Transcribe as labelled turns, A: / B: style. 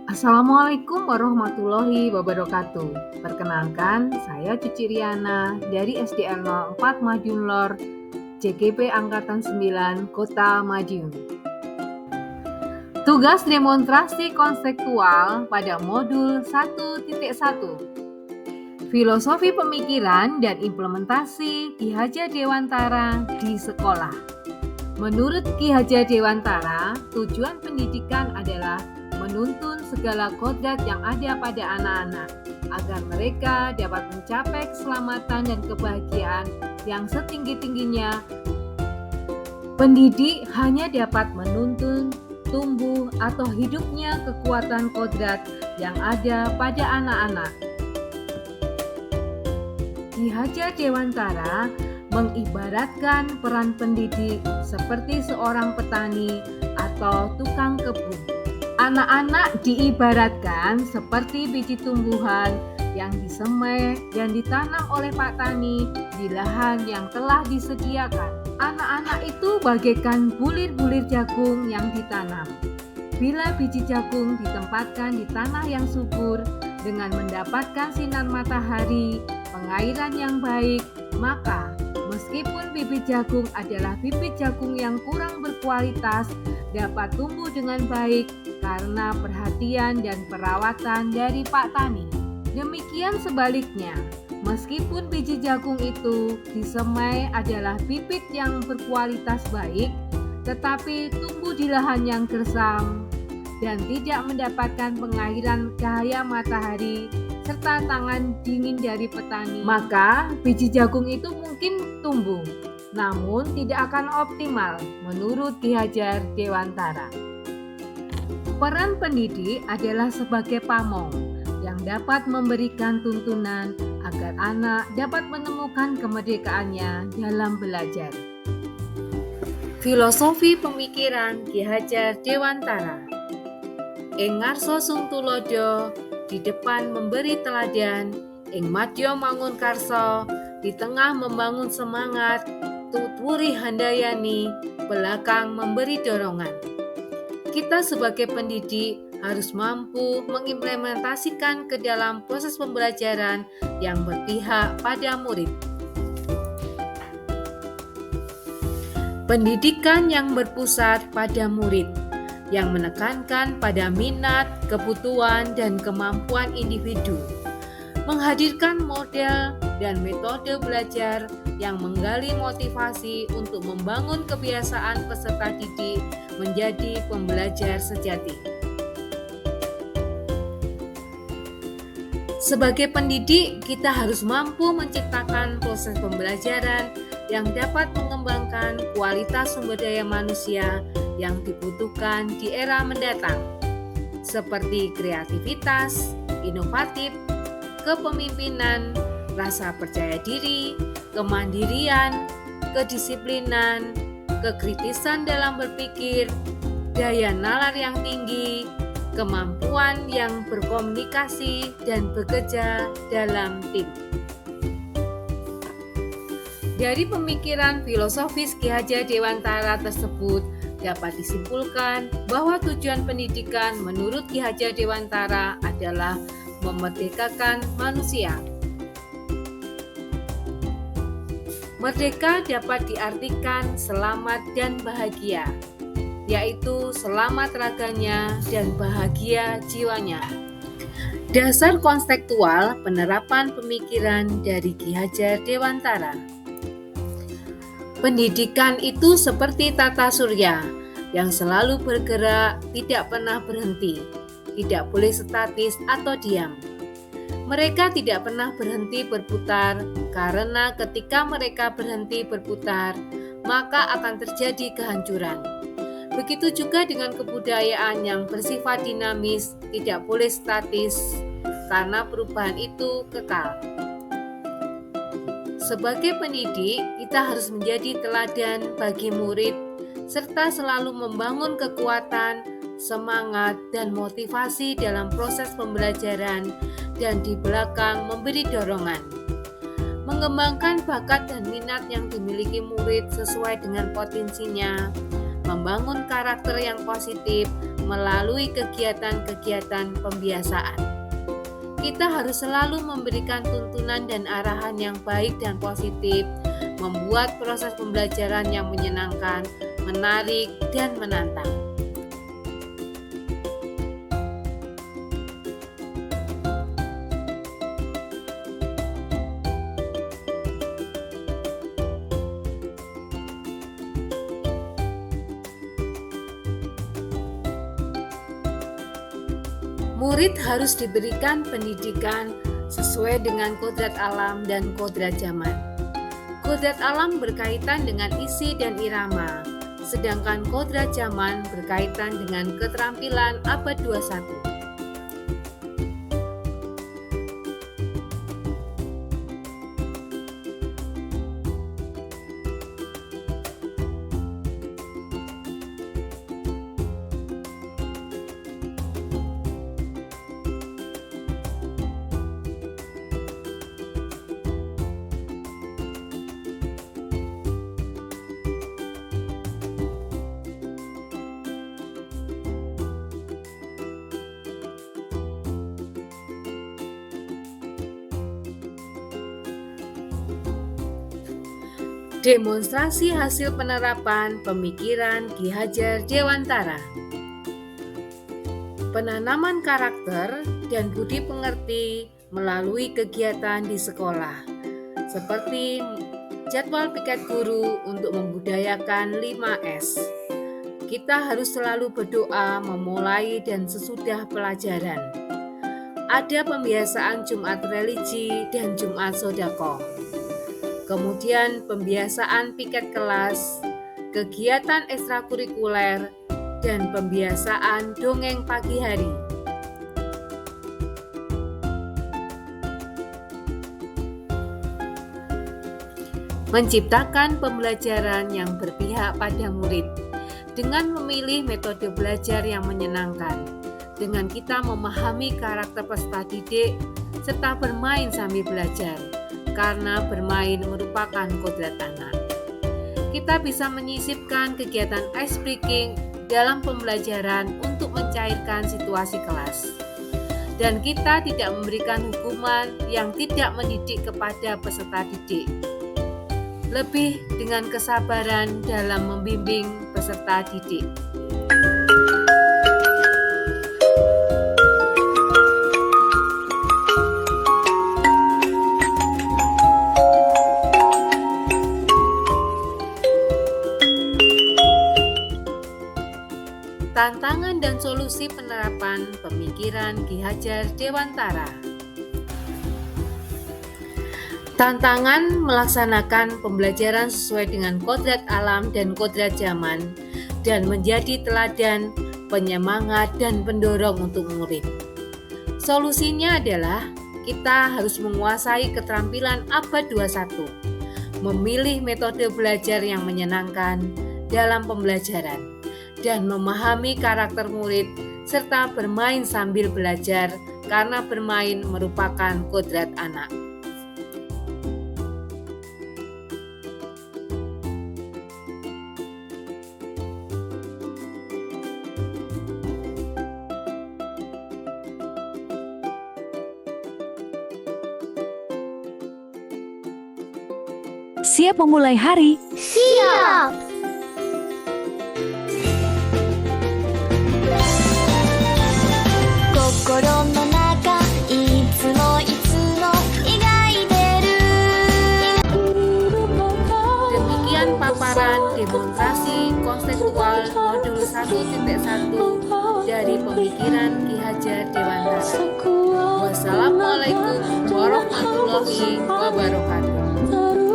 A: Assalamualaikum warahmatullahi wabarakatuh. Perkenalkan, saya Cuci Riana dari SDN 04 Madiun Lor, CGP Angkatan 9, Kota Madiun. Tugas demonstrasi konseptual pada modul 1.1. Filosofi pemikiran dan implementasi Ki Hajar Dewantara di sekolah. Menurut Ki Hajar Dewantara, tujuan pendidikan adalah menuntun segala kodrat yang ada pada anak-anak agar mereka dapat mencapai keselamatan dan kebahagiaan yang setinggi-tingginya. Pendidik hanya dapat menuntun tumbuh atau hidupnya kekuatan kodrat yang ada pada anak-anak. Ki Hajar Dewantara mengibaratkan peran pendidik seperti seorang petani atau tukang kebun. Anak-anak diibaratkan seperti biji tumbuhan yang disemai dan ditanam oleh Pak Tani di lahan yang telah disediakan. Anak-anak itu bagaikan bulir-bulir jagung yang ditanam. Bila biji jagung ditempatkan di tanah yang subur dengan mendapatkan sinar matahari, pengairan yang baik, maka meskipun bibit jagung adalah bibit jagung yang kurang berkualitas, dapat tumbuh dengan baik karena perhatian dan perawatan dari Pak Tani. Demikian sebaliknya, meskipun biji jagung itu disemai adalah bibit yang berkualitas baik, tetapi tumbuh di lahan yang gersam dan tidak mendapatkan pengairan cahaya matahari serta tangan dingin dari petani, maka biji jagung itu mungkin tumbuh, namun tidak akan optimal menurut Ki Hajar Dewantara. Peran pendidik adalah sebagai pamong yang dapat memberikan tuntunan agar anak dapat menemukan kemerdekaannya dalam belajar. Filosofi pemikiran Ki Hajar Dewantara. Ing ngarsa sung tulodo, di depan memberi teladan, ing madya mangun karsa, di tengah membangun semangat, tutwuri handayani, belakang memberi dorongan. Kita sebagai pendidik harus mampu mengimplementasikan ke dalam proses pembelajaran yang berpihak pada murid. Pendidikan yang berpusat pada murid, yang menekankan pada minat, kebutuhan, dan kemampuan individu, menghadirkan model dan metode belajar yang menggali motivasi untuk membangun kebiasaan peserta didik menjadi pembelajar sejati. Sebagai pendidik, kita harus mampu menciptakan proses pembelajaran yang dapat mengembangkan kualitas sumber daya manusia yang dibutuhkan di era mendatang, seperti kreativitas, inovatif, kepemimpinan, rasa percaya diri, kemandirian, kedisiplinan, kekritisan dalam berpikir, daya nalar yang tinggi, kemampuan yang berkomunikasi dan bekerja dalam tim. Dari pemikiran filosofis Ki Hajar Dewantara tersebut, dapat disimpulkan bahwa tujuan pendidikan menurut Ki Hajar Dewantara adalah memerdekakan manusia. Merdeka dapat diartikan selamat dan bahagia, yaitu selamat raganya dan bahagia jiwanya. Dasar konseptual penerapan pemikiran dari Ki Hajar Dewantara. Pendidikan itu seperti tata surya yang selalu bergerak, tidak pernah berhenti, tidak boleh statis atau diam. Mereka tidak pernah berhenti berputar, karena ketika mereka berhenti berputar, maka akan terjadi kehancuran. Begitu juga dengan kebudayaan yang bersifat dinamis, tidak boleh statis, karena perubahan itu kekal. Sebagai pendidik, kita harus menjadi teladan bagi murid, serta selalu membangun kekuatan, semangat, dan motivasi dalam proses pembelajaran, dan di belakang memberi dorongan. Mengembangkan bakat dan minat yang dimiliki murid sesuai dengan potensinya, membangun karakter yang positif melalui kegiatan-kegiatan pembiasaan. Kita harus selalu memberikan tuntunan dan arahan yang baik dan positif, membuat proses pembelajaran yang menyenangkan, menarik, dan menantang. Murid harus diberikan pendidikan sesuai dengan kodrat alam dan kodrat zaman. Kodrat alam berkaitan dengan isi dan irama, sedangkan kodrat zaman berkaitan dengan keterampilan abad 21. Demonstrasi hasil penerapan pemikiran Ki Hajar Dewantara. Penanaman karakter dan budi pengerti melalui kegiatan di sekolah, seperti jadwal piket guru untuk membudayakan 5S. Kita harus selalu berdoa memulai dan sesudah pelajaran. Ada pembiasaan Jumat religi dan Jumat sodako. Kemudian pembiasaan piket kelas, kegiatan ekstrakurikuler, dan pembiasaan dongeng pagi hari. Menciptakan pembelajaran yang berpihak pada murid dengan memilih metode belajar yang menyenangkan, dengan kita memahami karakter peserta didik serta bermain sambil belajar. Karena bermain merupakan kodrat anak. Kita bisa menyisipkan kegiatan ice breaking dalam pembelajaran untuk mencairkan situasi kelas. Dan kita tidak memberikan hukuman yang tidak mendidik kepada peserta didik. Lebih dengan kesabaran dalam membimbing peserta didik. Tantangan dan solusi penerapan pemikiran Ki Hajar Dewantara. Tantangan melaksanakan pembelajaran sesuai dengan kodrat alam dan kodrat zaman dan menjadi teladan, penyemangat, dan pendorong untuk murid. Solusinya adalah kita harus menguasai keterampilan abad 21, memilih metode belajar yang menyenangkan dalam pembelajaran, dan memahami karakter murid, serta bermain sambil belajar karena bermain merupakan kodrat anak.
B: Siap memulai hari?
C: Siap! 心の中いつも描いてる
A: Demikian paparan demonstrasi konseptual modul 1.1 dari pemikiran Ki Hajar Dewantara. Wassalamualaikum warahmatullahi wabarakatuh.